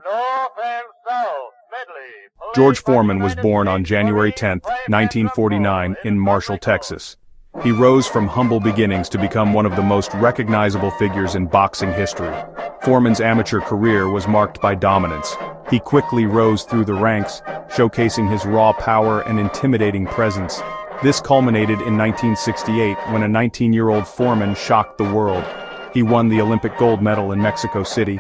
North and South, Medley. George Foreman was born on January 10, 1949, in Marshall, Texas. He rose from humble beginnings to become one of the most recognizable figures in boxing history. Foreman's amateur career was marked by dominance. He quickly rose through the ranks, showcasing his raw power and intimidating presence. This culminated in 1968 when a 19-year-old Foreman shocked the world. He won the Olympic gold medal in Mexico City.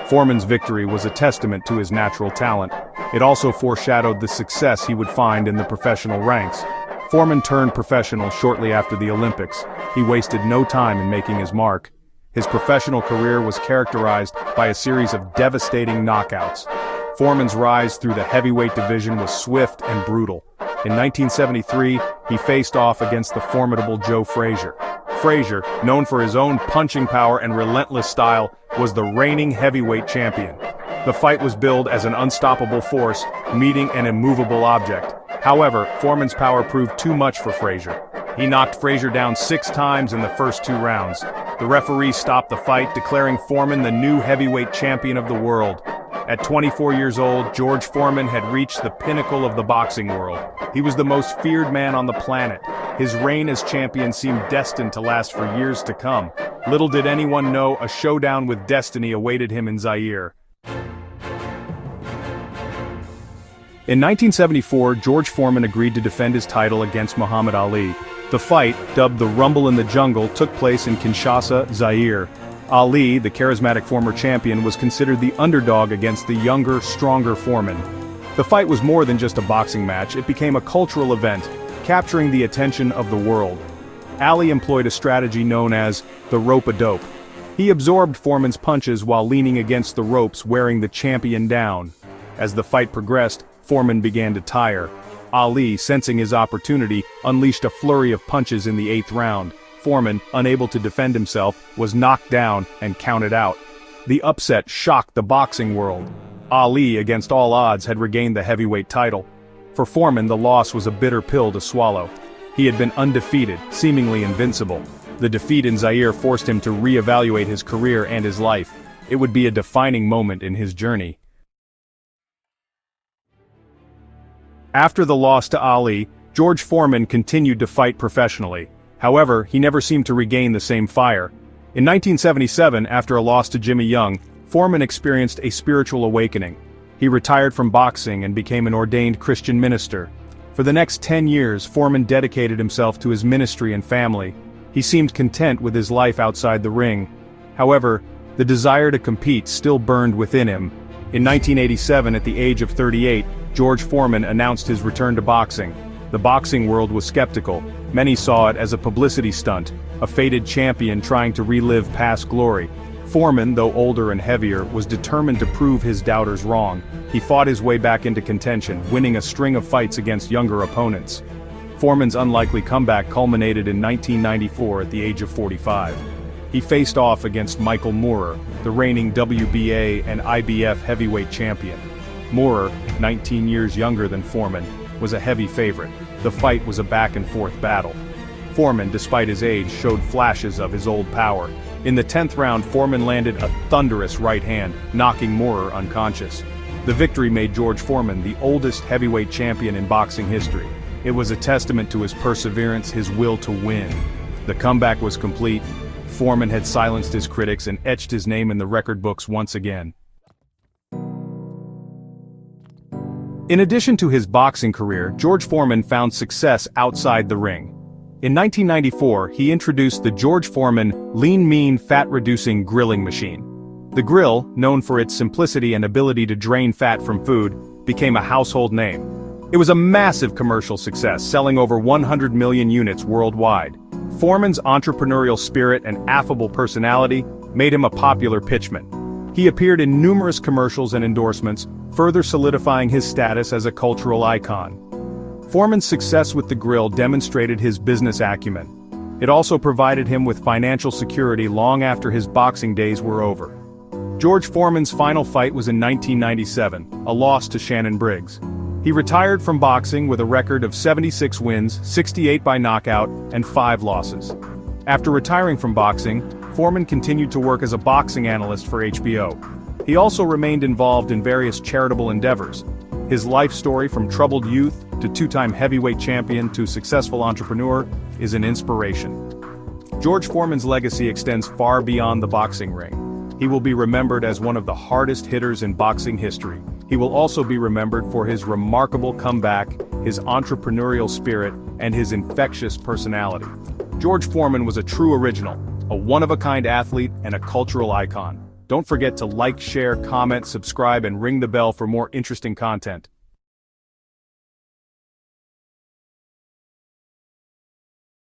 Foreman's victory was a testament to his natural talent. It also foreshadowed the success he would find in the professional ranks. Foreman turned professional shortly after the Olympics. He wasted no time in making his mark. His professional career was characterized by a series of devastating knockouts. Foreman's rise through the heavyweight division was swift and brutal. In 1973, he faced off against the formidable Joe Frazier. Frazier, known for his own punching power and relentless style, was the reigning heavyweight champion. The fight was billed as an unstoppable force, meeting an immovable object. However, Foreman's power proved too much for Frazier. He knocked Frazier down 6 times in the first 2 rounds. The referee stopped the fight, declaring Foreman the new heavyweight champion of the world. At 24 years old, George Foreman had reached the pinnacle of the boxing world. He was the most feared man on the planet. His reign as champion seemed destined to last for years to come. Little did anyone know a showdown with destiny awaited him in Zaire. In 1974, George Foreman agreed to defend his title against Muhammad Ali. The fight, dubbed the Rumble in the Jungle, took place in Kinshasa, Zaire. Ali, the charismatic former champion, was considered the underdog against the younger, stronger Foreman. The fight was more than just a boxing match, it became a cultural event, capturing the attention of the world. Ali employed a strategy known as the rope-a-dope. He absorbed Foreman's punches while leaning against the ropes, wearing the champion down. As the fight progressed, Foreman began to tire. Ali, sensing his opportunity, unleashed a flurry of punches in the 8th round. Foreman, unable to defend himself, was knocked down and counted out. The upset shocked the boxing world. Ali, against all odds, had regained the heavyweight title. For Foreman, the loss was a bitter pill to swallow. He had been undefeated, seemingly invincible. The defeat in Zaire forced him to re-evaluate his career and his life. It would be a defining moment in his journey. After the loss to Ali, George Foreman continued to fight professionally. However, he never seemed to regain the same fire. In 1977, after a loss to Jimmy Young, Foreman experienced a spiritual awakening. He retired from boxing and became an ordained Christian minister. For the next 10 years, Foreman dedicated himself to his ministry and family. He seemed content with his life outside the ring. However, the desire to compete still burned within him. In 1987, at the age of 38, George Foreman announced his return to boxing. The boxing world was skeptical. Many saw it as a publicity stunt, a faded champion trying to relive past glory. Foreman, though older and heavier, was determined to prove his doubters wrong. He fought his way back into contention, winning a string of fights against younger opponents. Foreman's unlikely comeback culminated in 1994 at the age of 45. He faced off against Michael Moorer, the reigning WBA and IBF heavyweight champion. Moorer, 19 years younger than Foreman, was a heavy favorite. The fight was a back-and-forth battle. Foreman, despite his age, showed flashes of his old power. In the 10th round, Foreman landed a thunderous right hand, knocking Moorer unconscious. The victory made George Foreman the oldest heavyweight champion in boxing history. It was a testament to his perseverance, his will to win. The comeback was complete. Foreman had silenced his critics and etched his name in the record books once again. In addition to his boxing career, George Foreman found success outside the ring. In 1994, he introduced the George Foreman Lean Mean Fat-Reducing Grilling Machine. The grill, known for its simplicity and ability to drain fat from food, became a household name. It was a massive commercial success, selling over 100 million units worldwide. Foreman's entrepreneurial spirit and affable personality made him a popular pitchman. He appeared in numerous commercials and endorsements, further solidifying his status as a cultural icon. Foreman's success with the grill demonstrated his business acumen. It also provided him with financial security long after his boxing days were over. George Foreman's final fight was in 1997, a loss to Shannon Briggs. He retired from boxing with a record of 76 wins, 68 by knockout, and 5 losses. After retiring from boxing, Foreman continued to work as a boxing analyst for HBO. He also remained involved in various charitable endeavors. His life story from troubled youth to two-time heavyweight champion to successful entrepreneur is an inspiration. George Foreman's legacy extends far beyond the boxing ring. He will be remembered as one of the hardest hitters in boxing history. He will also be remembered for his remarkable comeback, his entrepreneurial spirit, and his infectious personality. George Foreman was a true original, a one-of-a-kind athlete and a cultural icon. Don't forget to like, share, comment, subscribe, and ring the bell for more interesting content.